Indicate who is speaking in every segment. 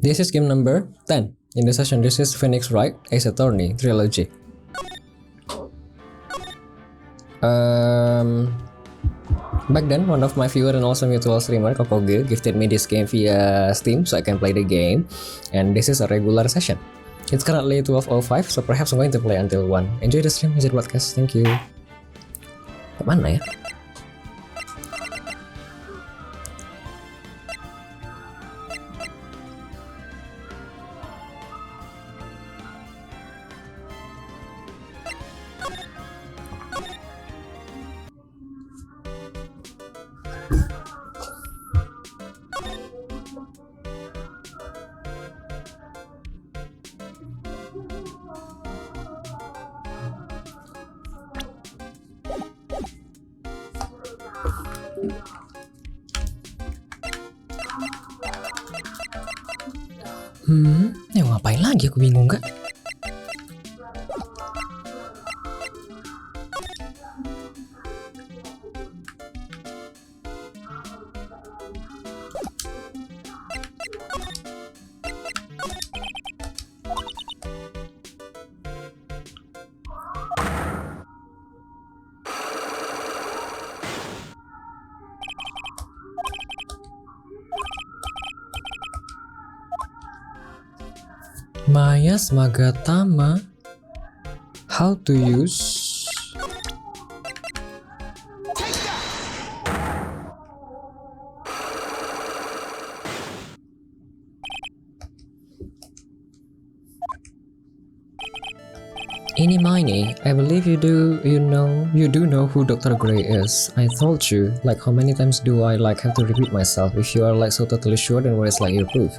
Speaker 1: This is game number 10 in the session. This is Phoenix Wright Ace Attorney Trilogy. Back then, one of my viewer and also mutual streamer, Kokoge, gifted me this game via Steam so I can play the game, and this is a regular session. It's currently 12:05, so perhaps I'm going to play until 1. Enjoy the stream, enjoy the broadcast, thank you. Kemana ya? Ya ngapain lagi, aku bingung kak. Maya Smagatama, how to use Ini Miney, I believe you do know who Dr. Gray is. I told you, like how many times do I have to repeat myself? If you are so totally sure, then where is your proof?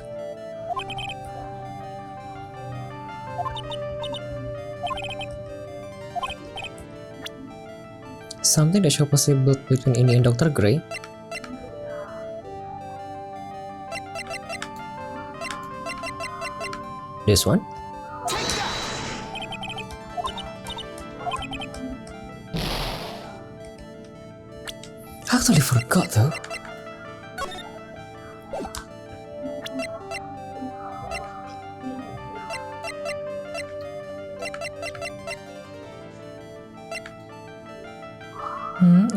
Speaker 1: Something that show possible between Ini and Dr. Gray? This one? I totally forgot though.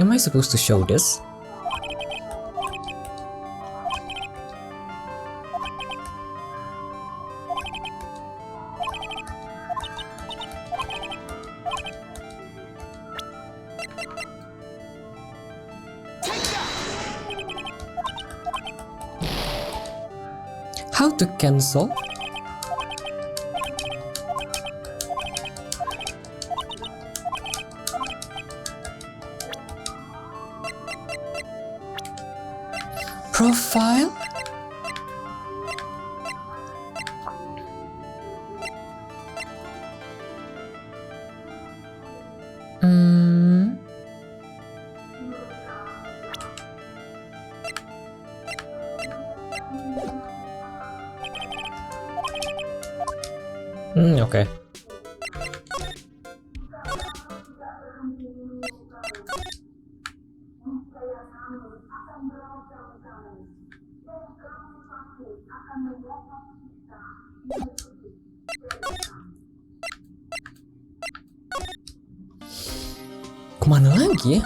Speaker 1: Am I supposed to show this? How to cancel? Profile? Okay. Kemana lagi ya?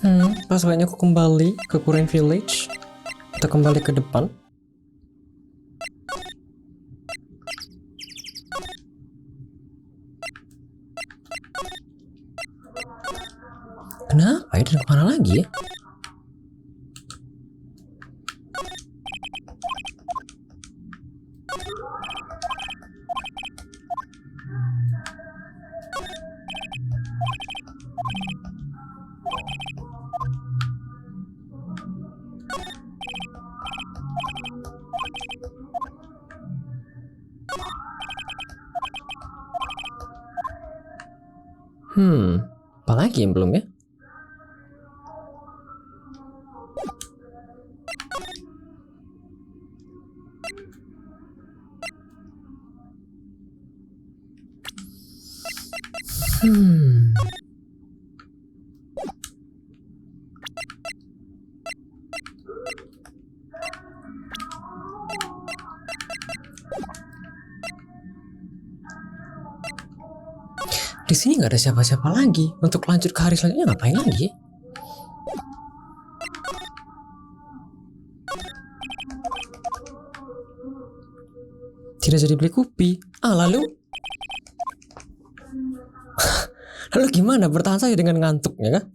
Speaker 1: Pas sebaiknya aku kembali ke Korean Village. Kita kembali ke depan. Kenapa ya? Dan kemana lagi ya? Apalagi yang belum ya? Di sini nggak ada siapa-siapa lagi. Untuk lanjut ke hari selanjutnya ngapain lagi? Tidak jadi beli kopi. Lalu? Lalu gimana bertahan saja dengan ngantuk ya kan?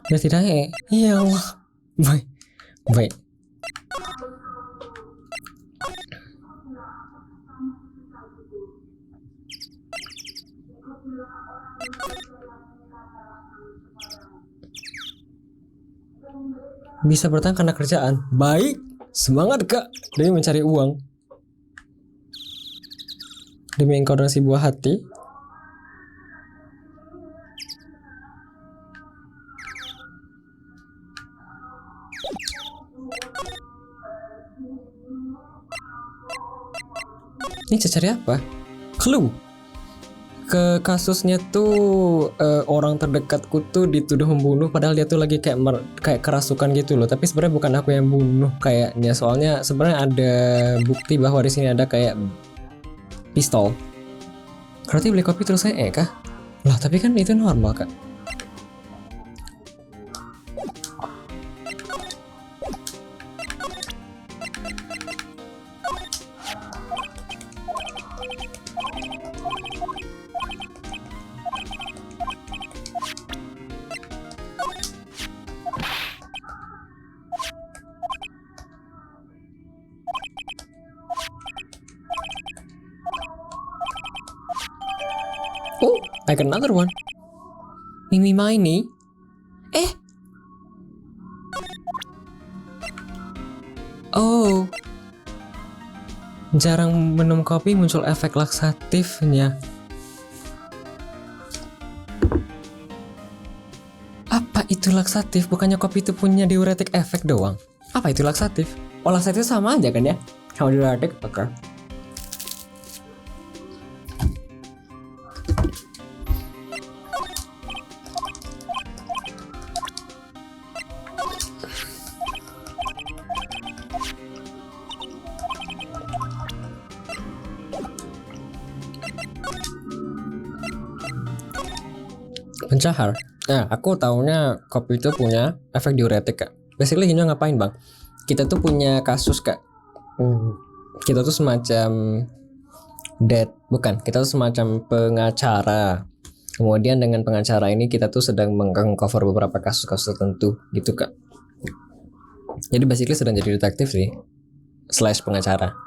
Speaker 1: Ya tidak ya. Ya Allah. Baik. Bisa bertahan karena kerjaan. Baik, semangat kak. Demi mencari uang. Demi engkau dan si buah hati. Ini cari apa? Clue. Ke kasusnya tuh orang terdekatku tuh dituduh membunuh padahal dia tuh lagi kayak kerasukan gitu loh, tapi sebenarnya bukan aku yang bunuh kayaknya, soalnya sebenarnya ada bukti bahwa di sini ada kayak pistol. Berarti beli kopi terus saya kah? Lah tapi kan itu normal kak. Oh, I got another one. Mimi Mini. Oh. Jarang minum kopi muncul efek laksatifnya. Apa itu laksatif? Bukannya kopi itu punya diuretik efek doang. Apa itu laksatif? Oh, laksatif sama aja kan ya? Sama diuretik, oke. Pencahar. Nah, aku taunya kopi itu punya efek diuretik kak. Basically ini ngapain bang? Kita tuh punya kasus kak. Kita tuh semacam kita tuh semacam pengacara. Kemudian dengan pengacara ini kita tuh sedang meng-cover beberapa kasus-kasus tertentu gitu kak. Jadi basically sedang jadi detektif sih, / pengacara.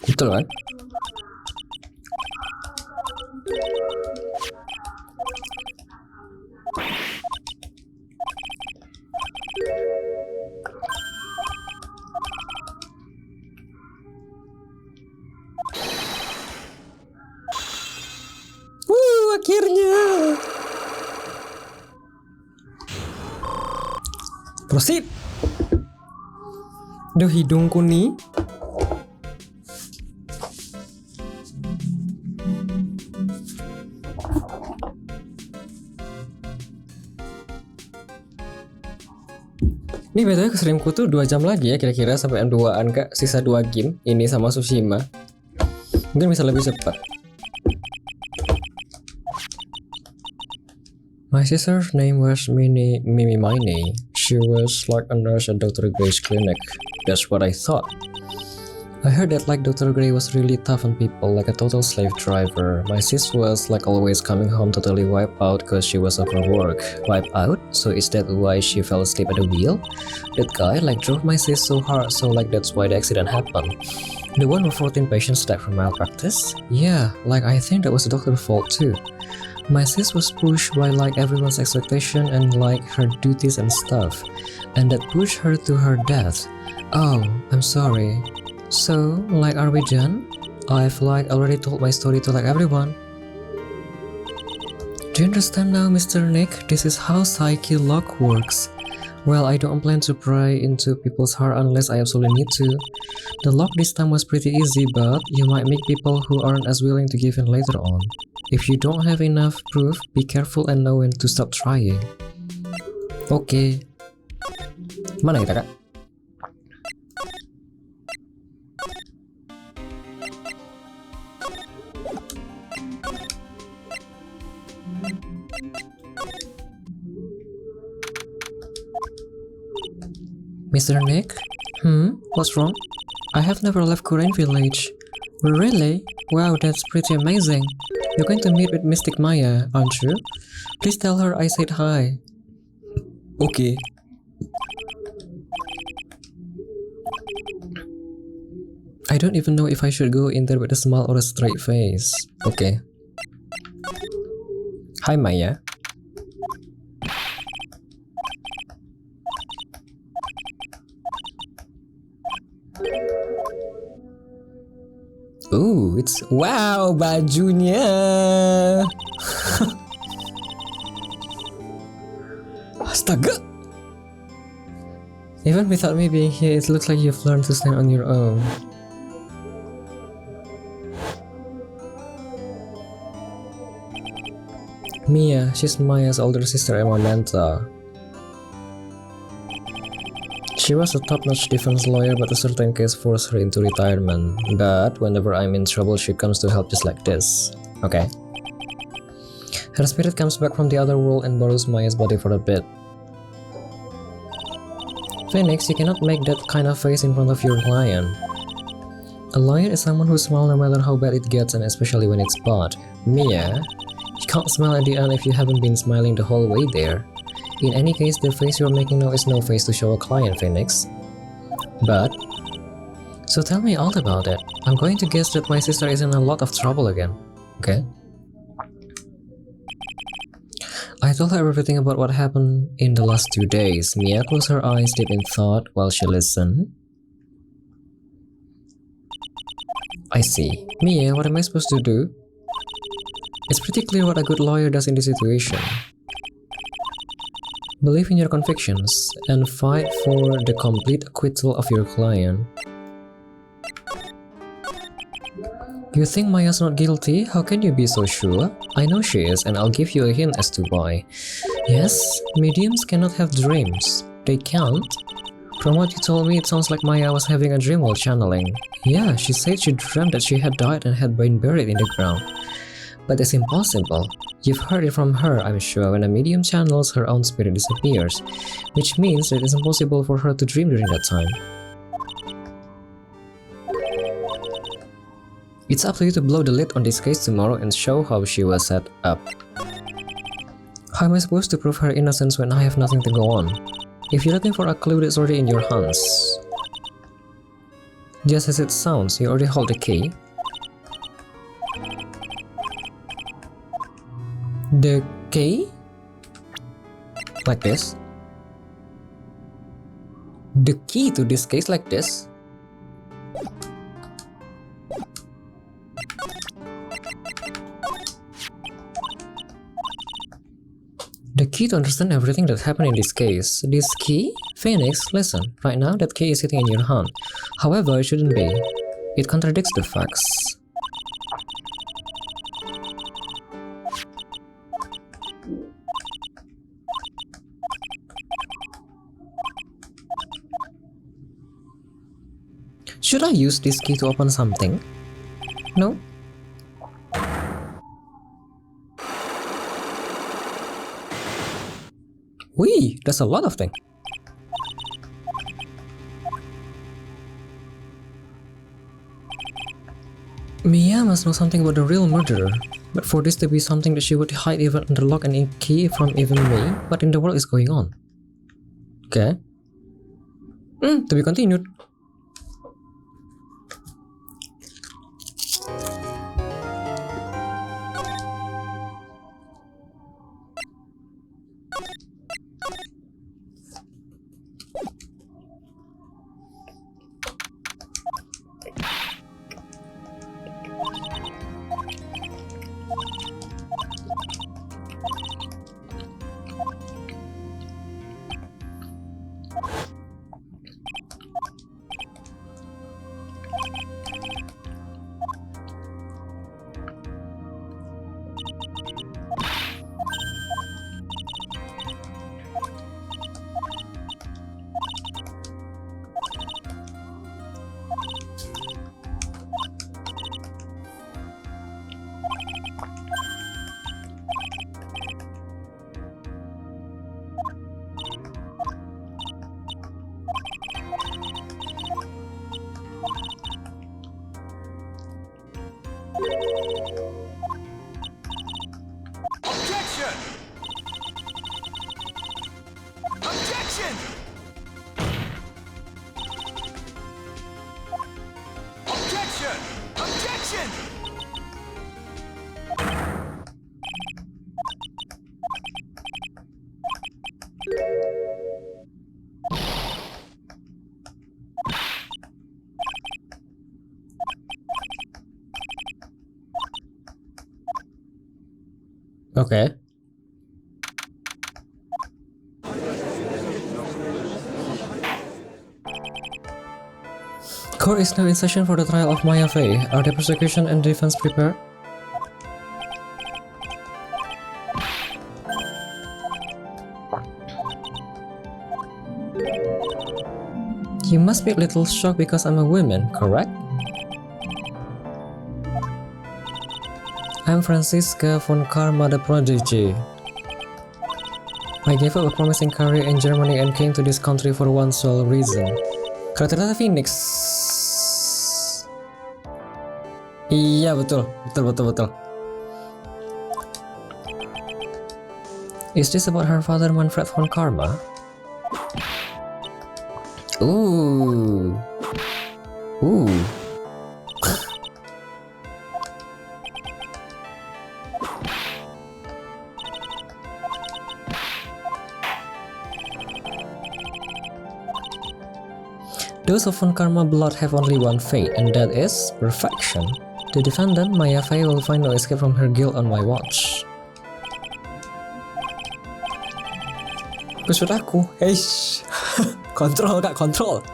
Speaker 1: Betul kan? Proceed. Duh, hidungku nih. Ini betulnya streamku tuh 2 jam lagi ya kira-kira sampai M2an kak. Sisa 2 game ini sama Tsushima. Mungkin bisa lebih cepat. My sister's name was Mimi Miney. She was like a nurse at Dr. Gray's clinic. That's what I thought. I heard that like Dr. Gray was really tough on people, like a total slave driver. My sis was like always coming home totally wiped out because she was overworked. Wiped out? So is that why she fell asleep at the wheel? That guy like drove my sis so hard, so like that's why the accident happened. The one with 14 patients died from malpractice? Yeah, like I think that was the doctor's fault too. My sis was pushed by like everyone's expectation and like her duties and stuff, and that pushed her to her death. Oh, I'm sorry. So, like, are we done? I've like already told my story to like everyone. Do you understand now, Mr. Nick? This is how psyche lock works. Well, I don't plan to pry into people's heart unless I absolutely need to. The lock this time was pretty easy, but you might meet people who aren't as willing to give in later on. If you don't have enough proof, be careful and know when to stop trying. Okay. Mana kita, Kak? Mr. Nick? What's wrong? I have never left Korean village. Really? Wow, that's pretty amazing. You're going to meet with Mystic Maya, aren't you? Please tell her I said hi. Okay. I don't even know if I should go in there with a smile or a straight face. Okay. Hi Maya. Ooh, it's wow bajunya. Astaga. Even without me being here, it looks like you've learned to stand on your own. Mia, she's Maya's older sister and my mentor. She was a top-notch defense lawyer, but a certain case forced her into retirement. But whenever I'm in trouble, she comes to help just like this. Okay. Her spirit comes back from the other world and borrows Maya's body for a bit. Phoenix, you cannot make that kind of face in front of your client. A lawyer is someone who smiles no matter how bad it gets, and especially when it's bad. Mia, you can't smile at the end if you haven't been smiling the whole way there. In any case, the face you're making now is no face to show a client, Phoenix. But, so tell me all about it. I'm going to guess that my sister is in a lot of trouble again. Okay? I told her everything about what happened in the last 2 days. Mia closed her eyes deep in thought while she listened. I see. Mia, what am I supposed to do? It's pretty clear what a good lawyer does in this situation. Believe in your convictions and fight for the complete acquittal of your client. You think Maya's not guilty? How can you be so sure? I know she is, and I'll give you a hint as to why. Yes, mediums cannot have dreams. They can't. From what you told me, it sounds like Maya was having a dream while channeling. Yeah, she said she dreamt that she had died and had been buried in the ground. But it's impossible. You've heard it from her, I'm sure, when a medium channels, her own spirit disappears, which means that it's impossible for her to dream during that time. It's up to you to blow the lid on this case tomorrow and show how she was set up. How am I supposed to prove her innocence when I have nothing to go on? If you're looking for a clue that's already in your hands. Just as it sounds, you already hold the key. The key? Like this? The key to this case like this? The key to understand everything that happened in this case. This key? Phoenix, listen. Right now, that key is sitting in your hand. However, it shouldn't be. It contradicts the facts. Should I use this key to open something? No? Wee, that's a lot of things. Mia must know something about the real murderer, but for this to be something that she would hide even under lock and key from even me, what in the world is going on? Okay. To be continued. Okay. Court is now in session for the trial of Maya Fey. Are the prosecution and defense prepared? You must be a little shocked because I'm a woman, correct? I'm Franziska von Karma the Prodigy. I gave up a promising career in Germany and came to this country for one sole reason. Kata-kata Phoenix. Iya betul. Is this about her father Manfred von Karma? Ooh. Those of von Karma blood have only one fate, and that is perfection. The defendant, Maya Fey, will find no escape from her guilt on my watch. Maksud aku, eish, kontrol kak, kontrol.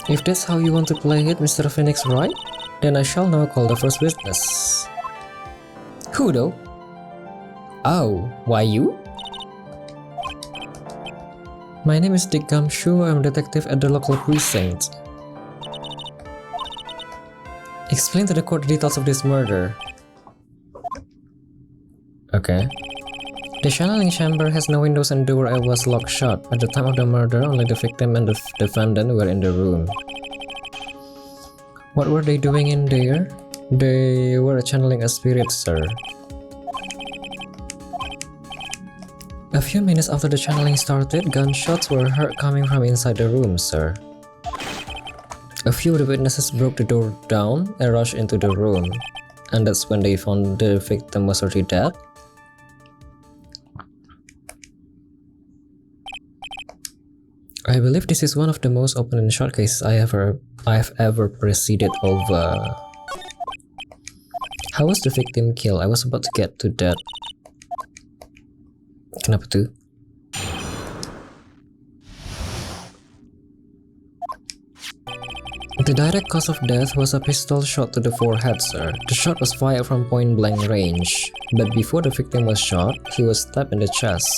Speaker 1: If that's how you want to play it, Mr. Phoenix Wright, then I shall now call the first witness. Who though? Oh, why you? My name is Dick Gumshoe, I'm a detective at the local precinct. Explain to the court the details of this murder. Okay. The channeling chamber has no windows and door was locked shut. At the time of the murder, only the victim and the defendant were in the room. What were they doing in there? They were channeling a spirit, sir. A few minutes after the channeling started, gunshots were heard coming from inside the room, sir. A few of the witnesses broke the door down and rushed into the room. and that's when they found the victim was already dead. I believe this is one of the most open and short cases I have ever presided over. How was the victim killed? I was about to get to that. Kenapa tuh? The direct cause of death was a pistol shot to the forehead, sir. The shot was fired from point-blank range, but before the victim was shot, he was stabbed in the chest.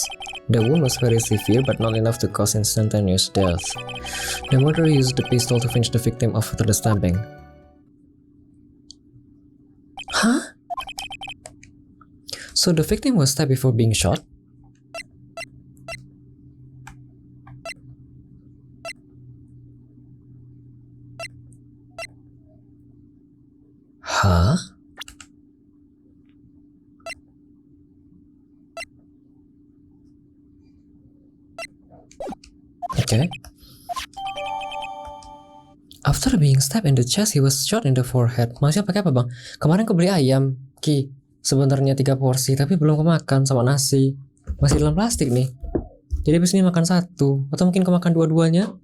Speaker 1: The wound was very severe but not enough to cause instantaneous death. The murderer used the pistol to finish the victim off after the stabbing. Huh? So the victim was stabbed before being shot? Huh? Okay. After being stabbed in the chest, he was shot in the forehead. Masih pakai apa bang? Kemarin aku beli ayam, Ki. Sebenarnya 3 porsi, tapi belum kemakan sama nasi. Masih dalam plastik nih. Jadi abis ini makan 1. Atau mungkin kemakan dua-duanya,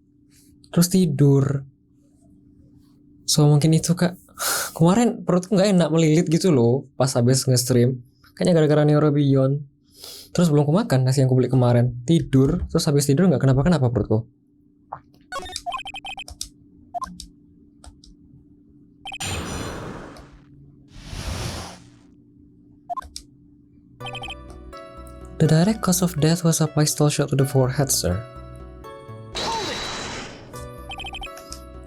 Speaker 1: terus tidur. So mungkin itu kak. Kemarin perutku gak enak, melilit gitu loh pas habis nge-stream. Kayaknya gara-gara Radeon. Terus belum kemakan nasi yang aku beli kemarin. Tidur, terus habis tidur gak kenapa-kenapa perutku. The direct cause of death was a pistol shot to the forehead, sir.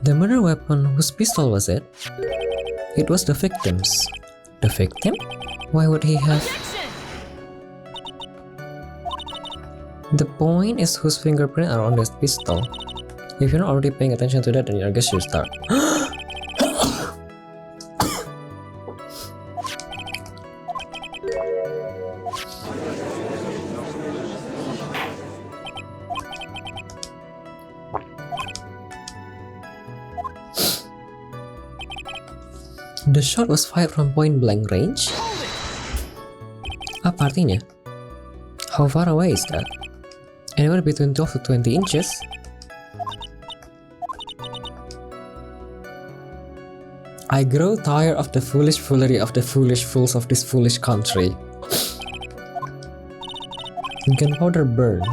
Speaker 1: The murder weapon, whose pistol was it? It was the victim's. The victim? Why would he have... The point is whose fingerprint are on this pistol. If you're not already paying attention to that, then I guess you start. The shot was fired from point-blank range? Apa artinya? How far away is that? Anywhere between 12 to 20 inches? I grow tired of the foolish foolery of the foolish fools of this foolish country. Gunpowder burn.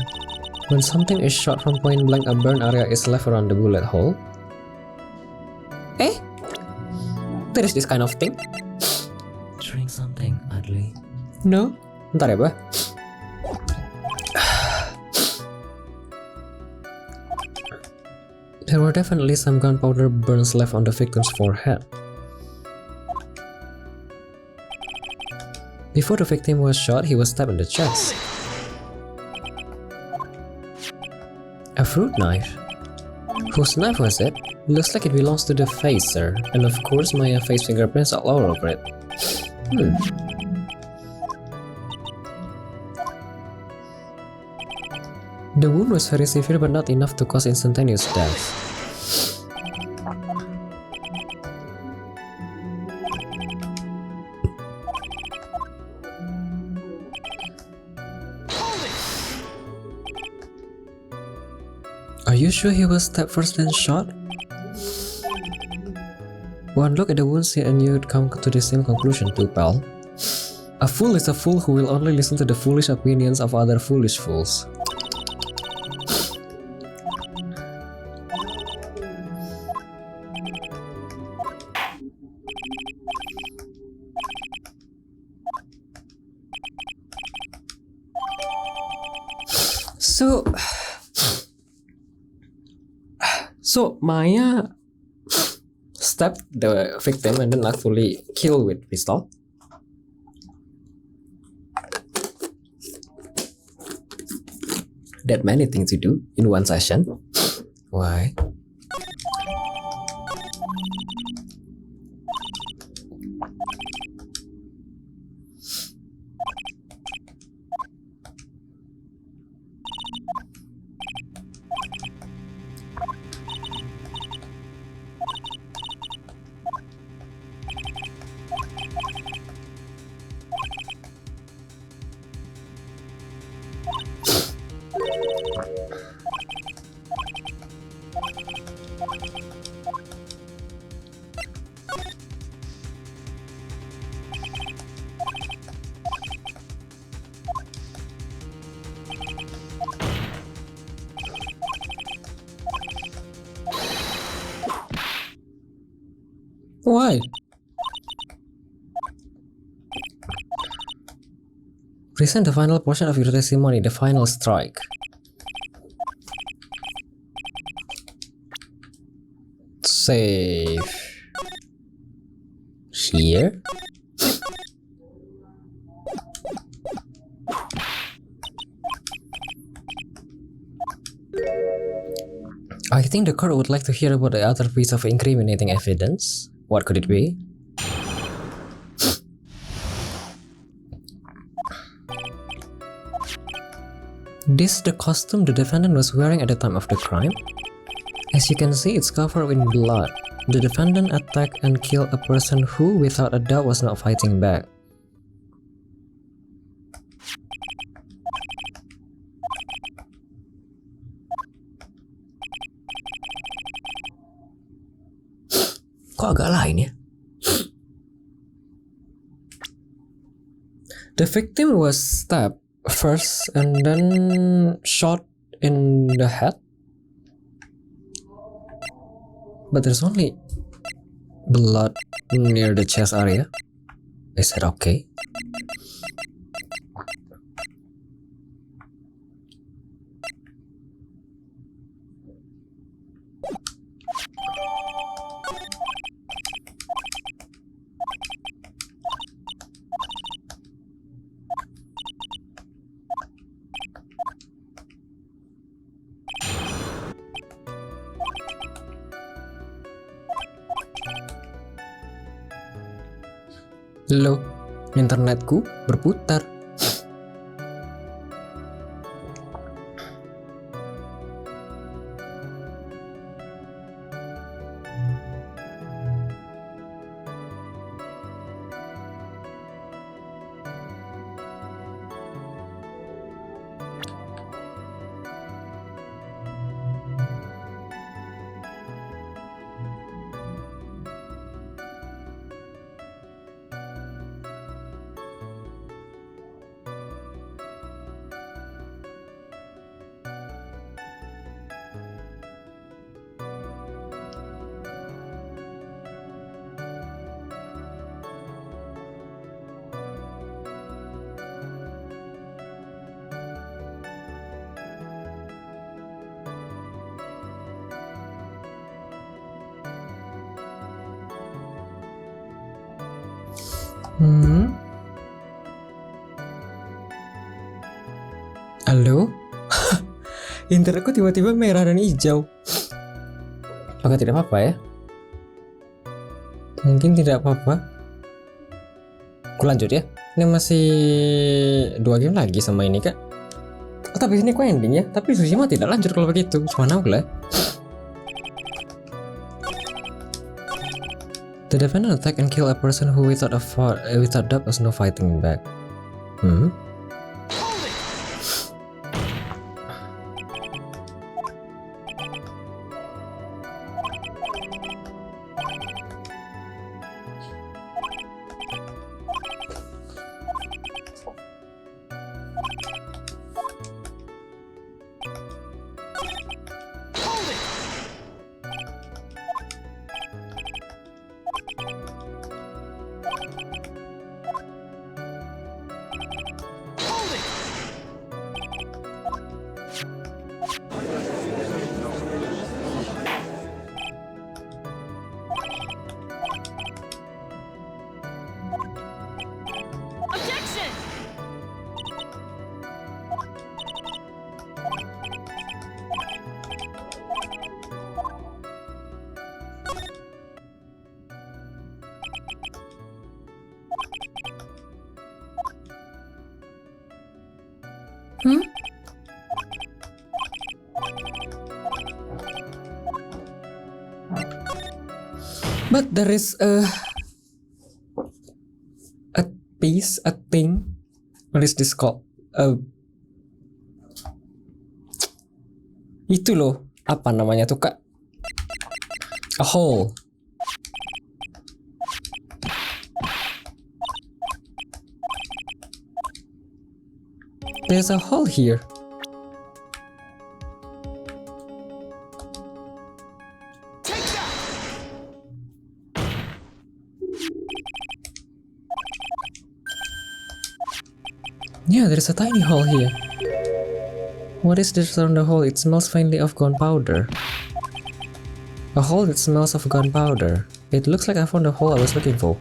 Speaker 1: When something is shot from point-blank, a burn area is left around the bullet hole. Eh? There is this kind of thing?
Speaker 2: Drink something, Adley.
Speaker 1: No? Ntar ya, bah. There were definitely some gunpowder burns left on the victim's forehead. Before the victim was shot, he was stabbed in the chest. A fruit knife? Whose knife was it? Looks like it belongs to the face, sir. And of course, my face fingerprints are all over it. The wound was very severe but not enough to cause instantaneous death. Are you sure he was stabbed first then shot? One look at the wounds and you'd come to the same conclusion too, pal. A fool is a fool who will only listen to the foolish opinions of other foolish fools. So Maya stabbed the victim and then actually killed with pistol. That many things to do in one session. Why? Why? Present the final portion of your testimony, the final strike. Save. Here? I think the court would like to hear about the other piece of incriminating evidence. What could it be? This is the costume the defendant was wearing at the time of the crime. As you can see, it's covered in blood. The defendant attacked and killed a person who, without a doubt, was not fighting back. Kok agak lain ya? The victim was stabbed first and then shot in the head. But there's only blood near the chest area. Is that okay? Loh, internetku berputar. Halo? Internetku tiba-tiba merah dan hijau. Apakah tidak apa-apa ya? Mungkin tidak apa-apa. Aku lanjut ya. Ini masih 2 game lagi sama ini kak. Oh, tapi ini kok ending ya. Tapi Tsushima tidak lanjut kalau begitu. Subhanallah lah. The defendant attacked and killed a person who without doubt was no fighting back. But there is a piece, a thing. What is this called? Itu loh, apa namanya tuh kak? A hole. There's a hole here. Yeah, there's a tiny hole here. What is this around the hole? It smells faintly of gunpowder. A hole that smells of gunpowder. It looks like I found the hole I was looking for.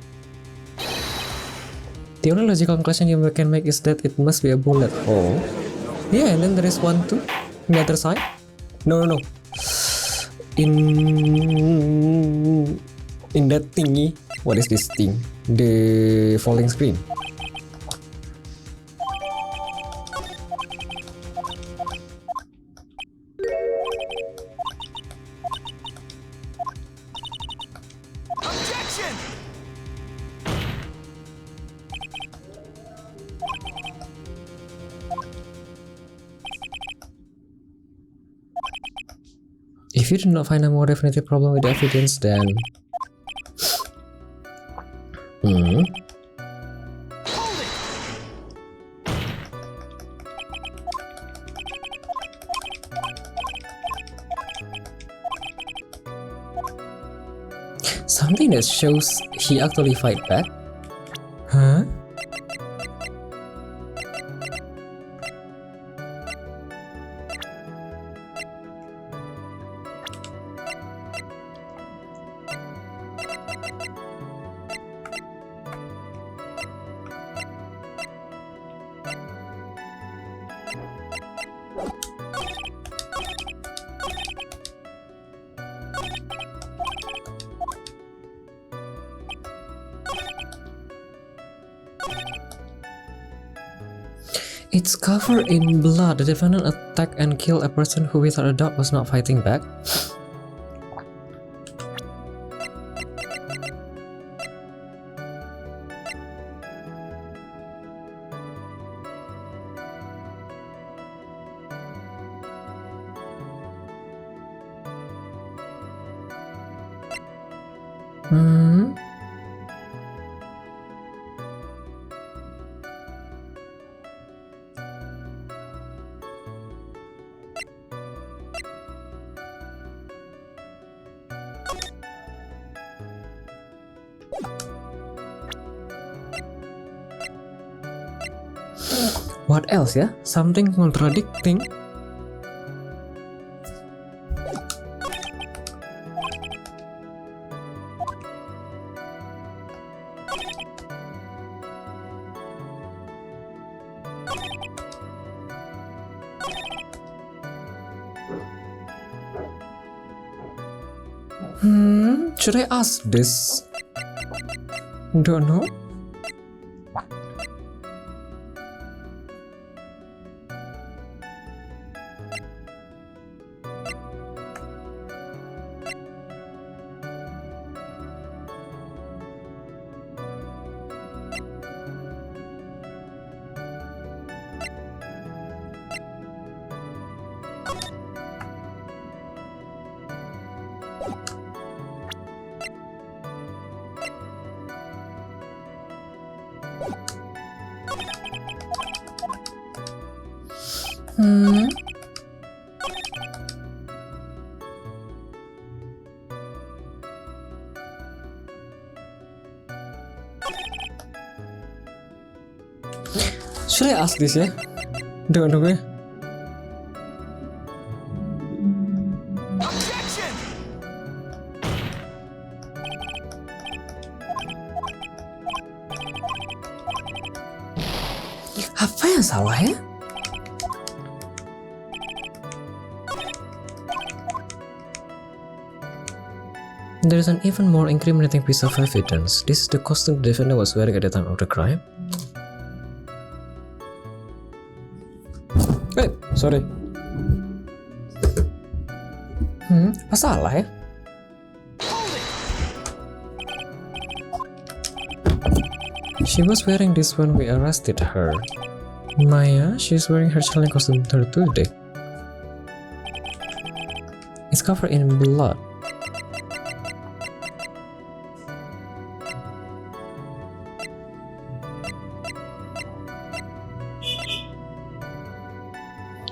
Speaker 1: The only logical conclusion you can make is that it must be a bullet hole. Yeah, and then there is one too on the other side. No. In that thingy. What is this thing? The falling screen.
Speaker 3: Objection!
Speaker 1: If you do not find a more definitive problem with the evidence, then something that shows he actually fight back? Huh? It's covered in blood. The defendant attacked and killed a person who without a doubt was not fighting back. What else ya? Something contradicting. Should I ask this? Don't know. Should I ask this ya? Don't know ya.
Speaker 3: Objection!
Speaker 1: Apa yang salah ya? There is an even more incriminating piece of evidence. This is the costume the defendant was wearing at the time of the crime. Sorry. Apa salah ya? She was wearing this when we arrested her. Maya, she's wearing her chilling costume today. It's covered in blood.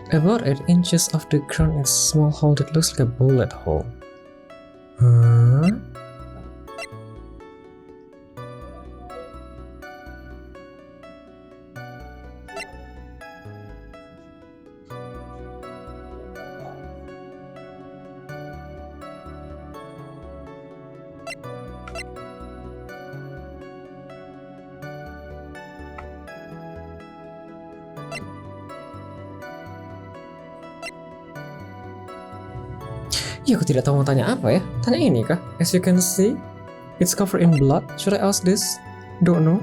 Speaker 1: About 8 inches off the ground is a small hole that looks like a bullet hole. Huh? Ya, aku tidak tahu mau tanya apa ya. Tanya ini kah? As you can see, it's covered in blood. Should I ask this? Don't know.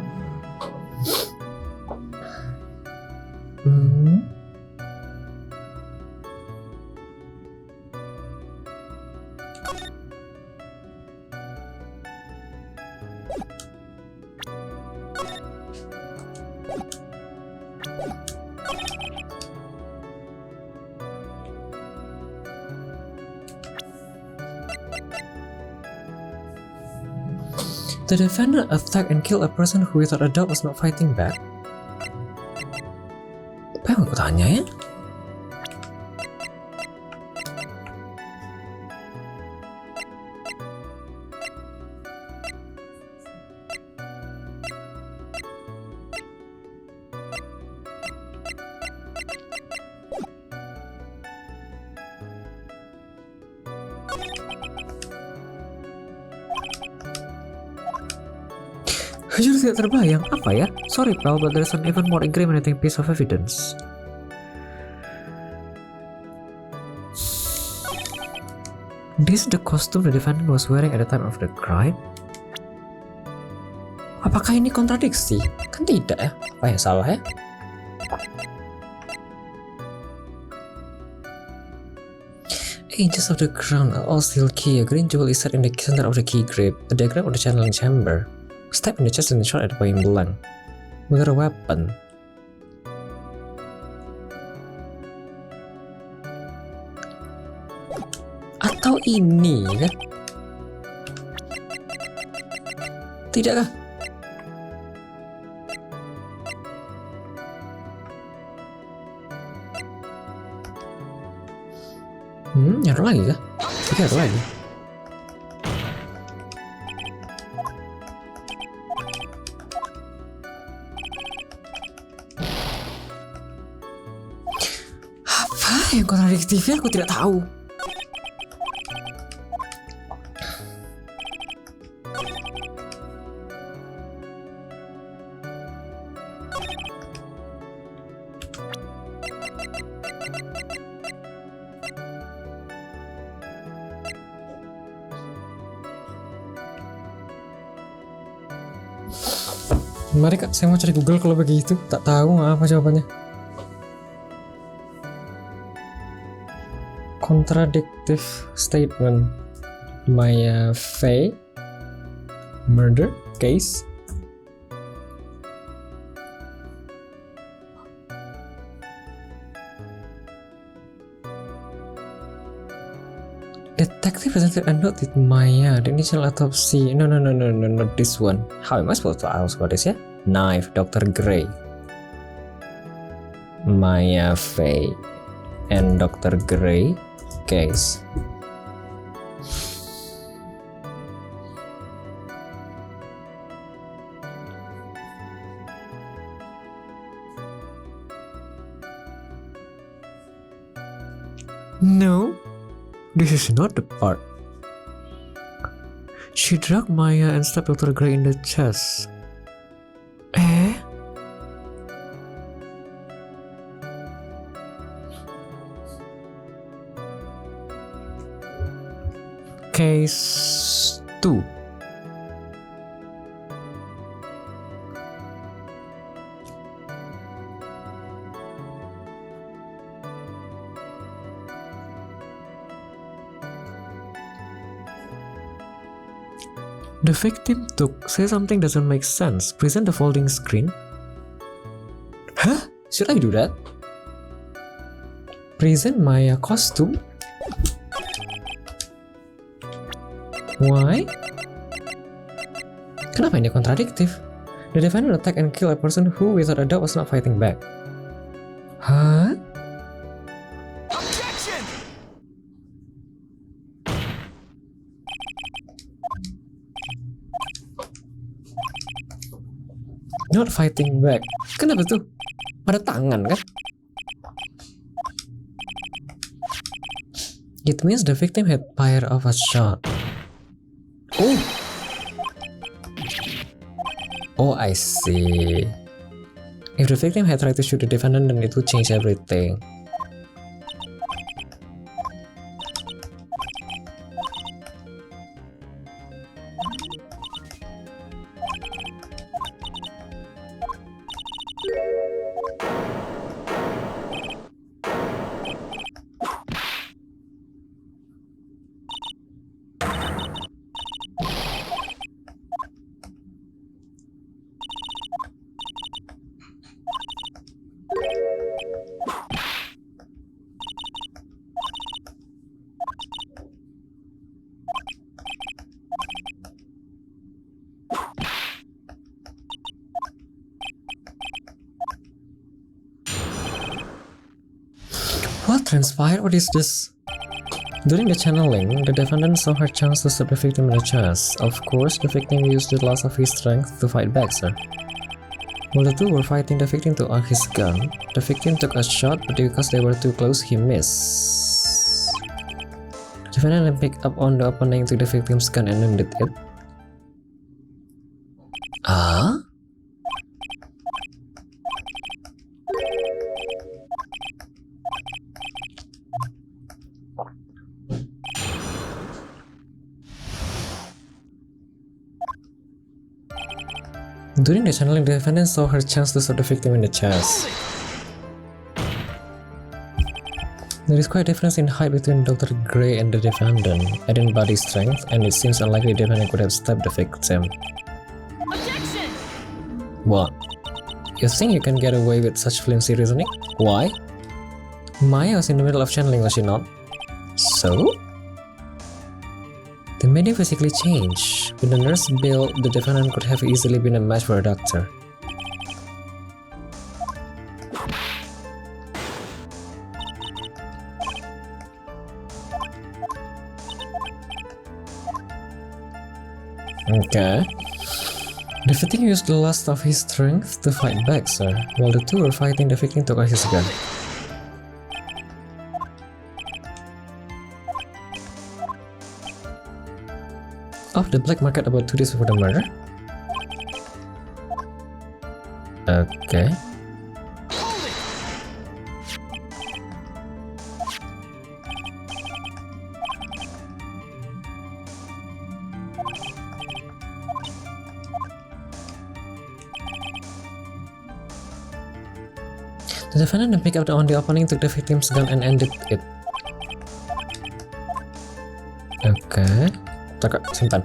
Speaker 1: The defendant attacked and killed a person who without a doubt was not fighting back. Apa yang aku tanya ya? Jujur tidak terbayang, apa ya? Sorry pal, but there's an even more incriminating piece of evidence. This is the costume the defendant was wearing at the time of the crime? Apakah ini kontradiksi? Kan tidak ya? Apa yang salah ya? Edges of the crown are all steel key. A green jewel is set in the center of the key grip. A diagram of the channeling chamber. Stab in the chest and shot at the point blank. Without a weapon. Atau ini kan? Tidakkah? Ada lagi kah? Oke, ada lagi. Apa yang kontradiktifnya aku tidak tahu. Mari kak, saya mau cari Google kalau begitu. Tak tahu apa jawabannya. Contradictive statement. Maya Fey murder case. Detective presented a note with Maya. The initial autopsy. No, not this one. How am I supposed to ask about this ya? Knife, Dr. Gray. Maya Fey and Dr. Gray case. No. This is not the part. She dragged Maya and stabbed Dr. Gray in the chest. Case 2. The victim took. Say something doesn't make sense. Present the folding screen. Huh? Should I do that? Present Maya costume? Why? Kenapa ini kontradiktif? The defendant attacked and killed a person who without a doubt was not fighting back. Hah?
Speaker 3: Objection!
Speaker 1: Not fighting back. Kenapa tuh? Ada tangan kan? It means the victim had fired off a shot. Oh! Oh, I see. If the victim had tried to shoot the defendant, then it would change everything. What transpired? What is this? During the channeling, the defendant saw her chance to stab the victim in the chest. Of course, the victim used the last of his strength to fight back, sir. While the two were fighting, the victim took out his gun. The victim took a shot, but because they were too close, he missed. The defendant then picked up on the opening to the victim's gun and ended it. Ah? During the channeling, the defendant saw her chance to stab the victim in the chest. There is quite a difference in height between Dr. Gray and the defendant, and in body strength, and it seems unlikely the defendant could have stabbed the victim.
Speaker 3: Objection!
Speaker 1: What? You think you can get away with such flimsy reasoning? Why? Maya was in the middle of channeling, was she not? So? The media physically changed. With the nurse built, the defendant could have easily been a match for a doctor. Okay. The victim used the last of his strength to fight back, sir. While the two were fighting, the victim took out his gun. Off the black market about 2 days before the murder? Okay. The defendant then picked up on the opening, took the victim's gun and ended it. Okay. Teka, simpan.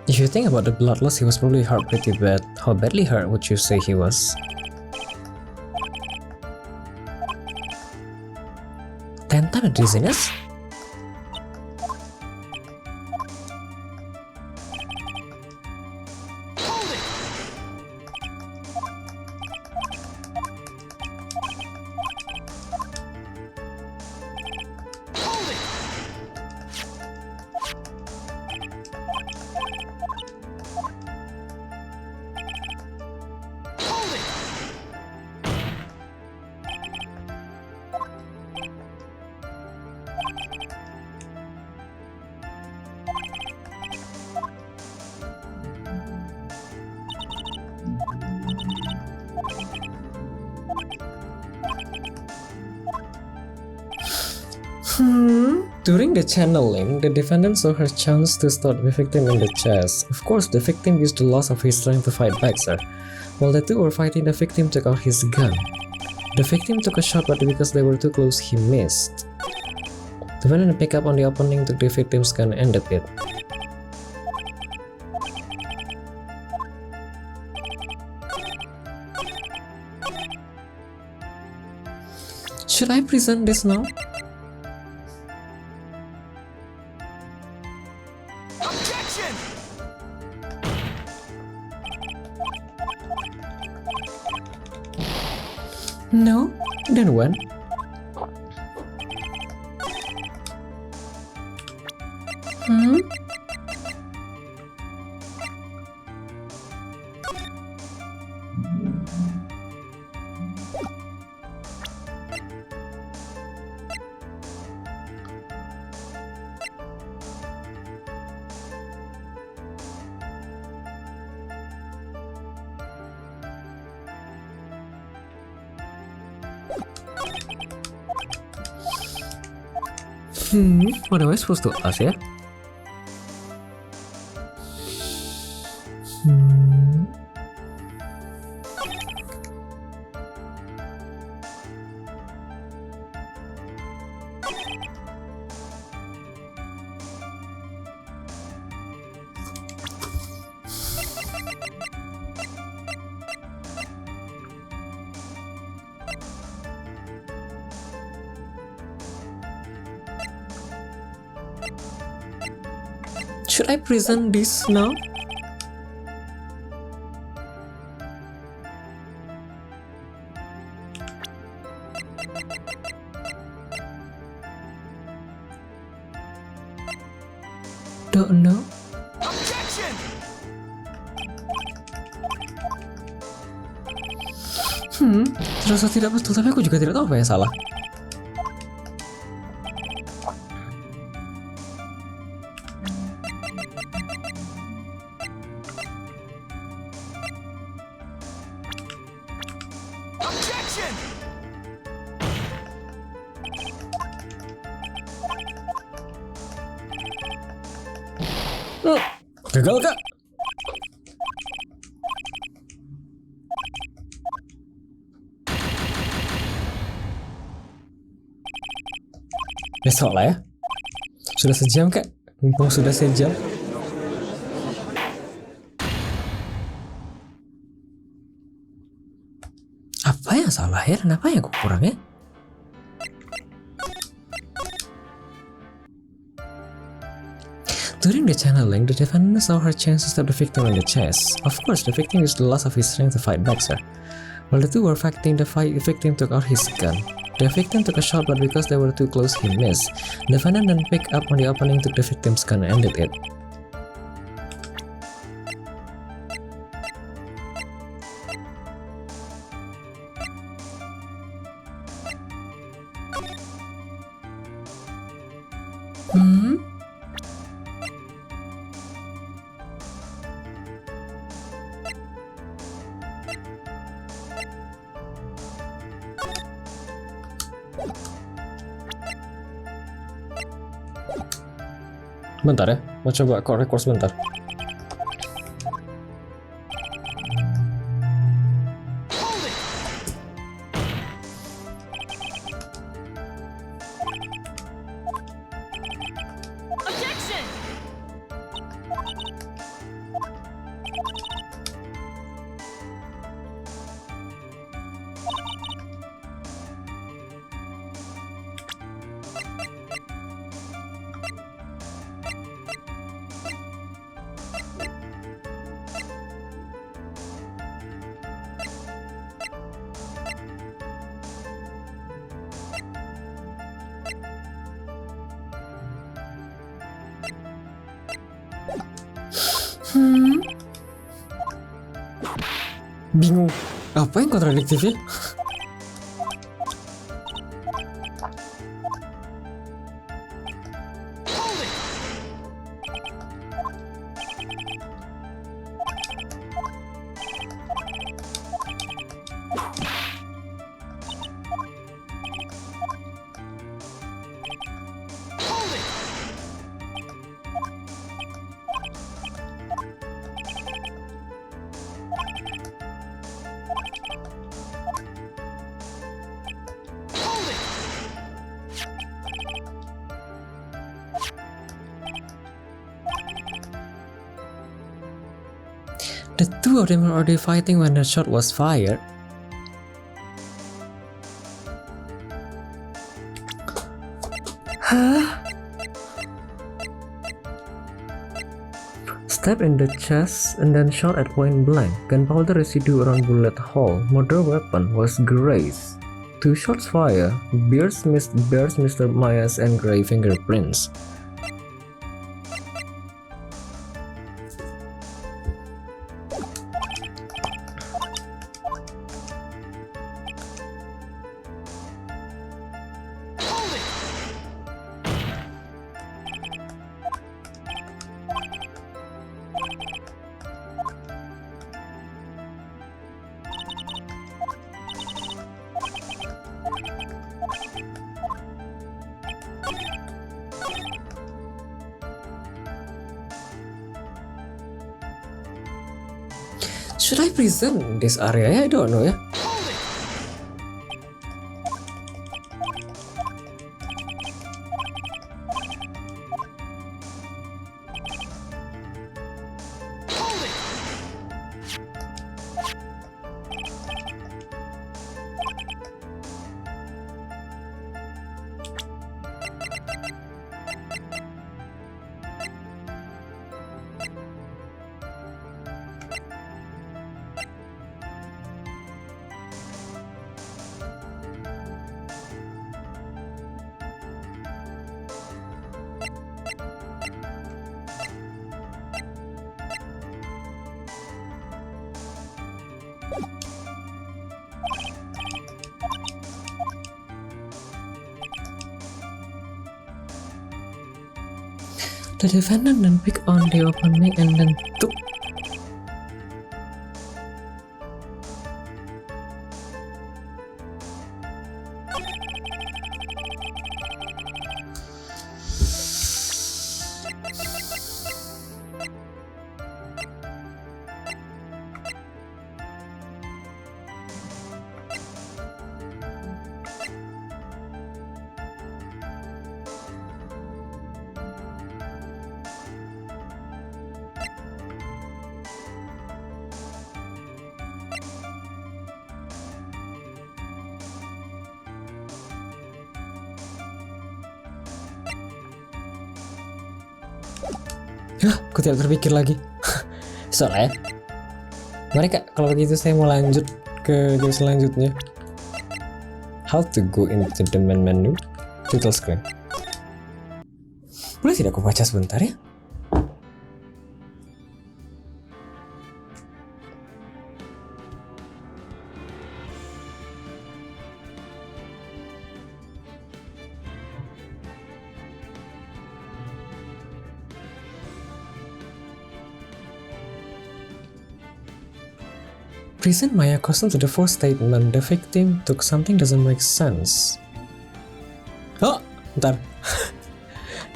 Speaker 1: If you think about the blood loss, he was probably hurt pretty bad. How badly hurt would you say he was? 10 times the dizziness? During the channeling, the defendant saw her chance to stab the victim in the chest. Of course, the victim used the loss of his strength to fight back, sir. While the two were fighting, the victim took out his gun. The victim took a shot, but because they were too close, he missed. The defendant picked up on the opening, took the victim's gun and ended it. Should I present this now?
Speaker 3: Objection!
Speaker 1: No? Then when? What am I supposed to ask, ya? Should I present this now? Don't know.
Speaker 3: Objection!
Speaker 1: Terasa tidak betul, tapi aku juga tidak tahu apa yang salah.
Speaker 3: Objection!
Speaker 1: Gagal kak? Besok lah ya. Sudah sejam kak? Mumpung sudah sejam. Apa yang salah ya? Dan apa yang kurang ya? During the channeling, the defendant saw her chance to stab the victim in the chest. Of course, the victim used the last of his strength to fight back, sir. While the two were fighting, the victim took out his gun. The victim took a shot, but because they were too close, he missed. The defendant then picked up on the opening, took the victim's gun, and ended it. Bentar ya, mau coba kok record sebentar.
Speaker 3: Objection!
Speaker 1: Bingung. Apa yang kontradiktif ya? The two of them were already fighting when the shot was fired. Huh? Stab in the chest and then shot at point blank. Gunpowder residue around bullet hole. Murder weapon was grazed. Two shots fired. Bears Mr. Myers and gray fingerprints. Should I present this area? I don't know ya. The defendant then pick on the opening and then took. Aku tidak terpikir lagi. Soalnya, mari kak, kalau begitu saya mau lanjut ke game selanjutnya. How to go into the main menu, title screen. Boleh tidak aku baca sebentar ya? Present my custom to the fourth statement. The victim took something doesn't make sense. Oh, bentar.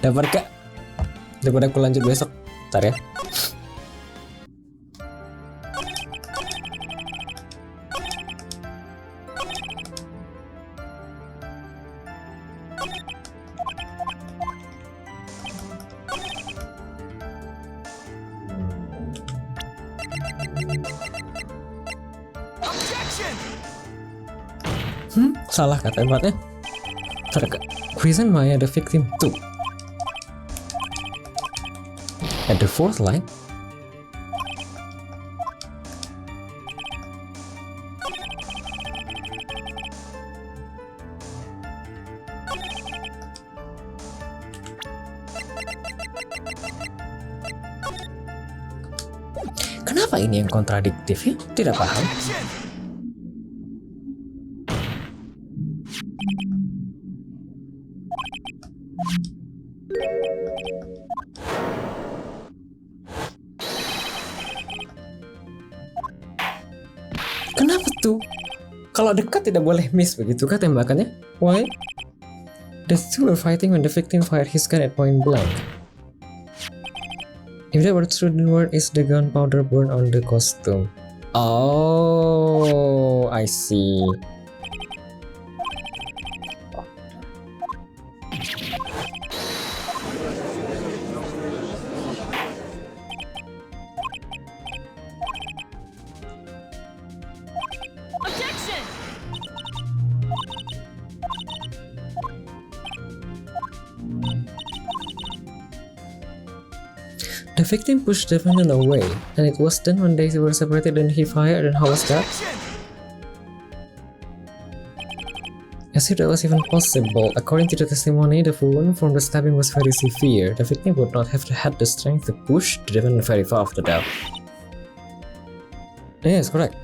Speaker 1: Dapat kak? Daripada aku lanjut besok. Bentar ya. Salah kata tempatnya. Reason Maya the victim too. At the fourth line. Kenapa ini yang kontradiktif ya? Tidak paham. Kenapa tuh? Kalau dekat tidak boleh miss begitu kah tembakannya? Why? The two were fighting when the victim fired his gun at point blank. If that were true, then where is the gunpowder burn on the costume? Oh, I see. The victim pushed the defendant away, and it was then when they were separated and he fired, and how was that? As if that was even possible, according to the testimony, the wound from the stabbing was very severe. The victim would not have had the strength to push the defendant very far off the doubt. Yes, correct.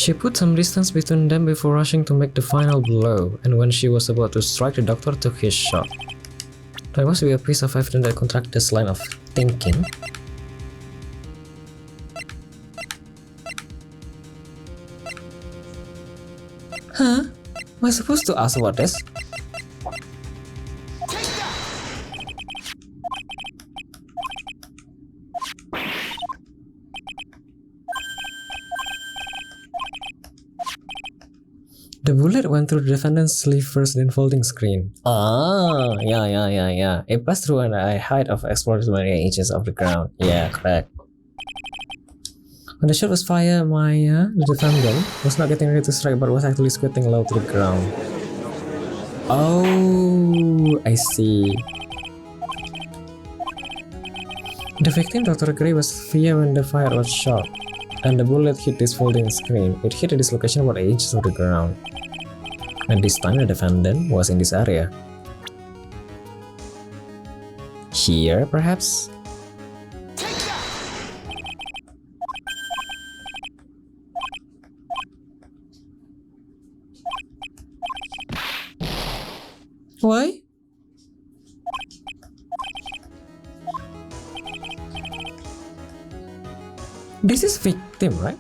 Speaker 1: She put some distance between them before rushing to make the final blow, and when she was about to strike, the doctor took his shot. There must be a piece of evidence that contradicts this line of thinking. Huh? Am I supposed to ask what this? The bullet went through the defendant's sleeve first, then folding screen. Ah, yeah. It passed through a height of approximately 8 inches off the ground. Yeah, correct. When the shot was fired, Maya, the defendant, was not getting ready to strike but was actually squatting low to the ground. Oh, I see. The victim, Dr. Gray, was via when the fire was shot, and the bullet hit this folding screen. It hit a dislocation about 8 inches of the ground. And this time the defendant was in this area. Here, perhaps?
Speaker 3: Take that!
Speaker 1: Why? This is victim, right?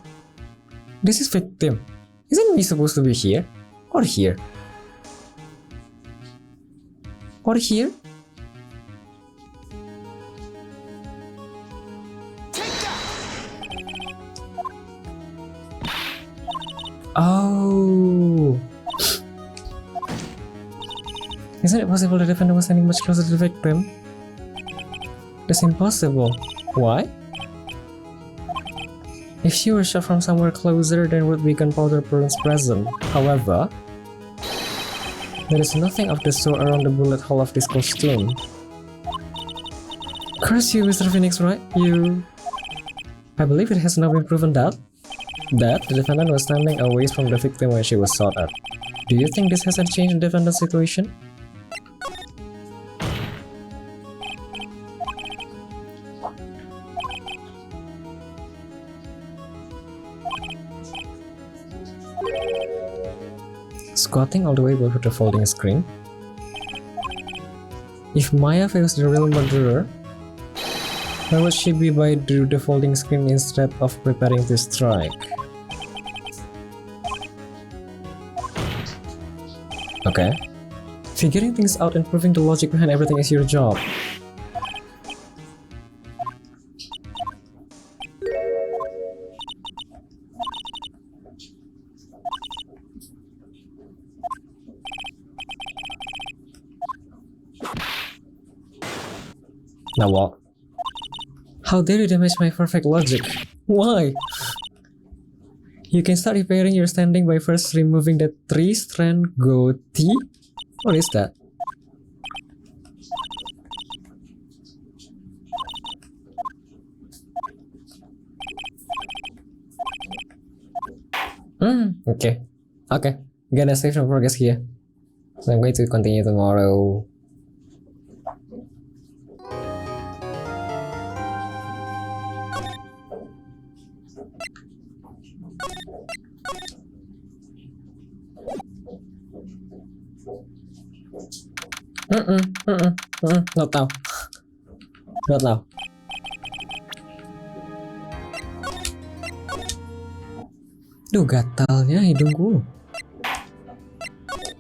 Speaker 1: This is victim. Isn't he supposed to be here? Or here? Or here?
Speaker 3: Take that!
Speaker 1: Oh! Isn't it possible the defender was standing much closer to the victim? That's impossible. Why? If she were shot from somewhere closer, there would be gunpowder burns present. However, there is nothing of the sort around the bullet hole of this costume. Curse you, Mr. Phoenix, right? I believe it has now been proven that the defendant was standing away from the victim when she was shot at. Do you think this hasn't changed the defendant's situation? Squatting all the way over the folding screen. If Maya was the real murderer, why would she be by the folding screen instead of preparing to strike? Okay. Figuring things out and proving the logic behind everything is your job. Now what? How dare you damage my perfect logic? Why? You can start repairing your standing by first removing the 3-strand goatee? What is that? Okay. Okay. Gonna save some progress here. So I'm going to continue tomorrow. Not now. Not now. Duh, gatalnya hidungku.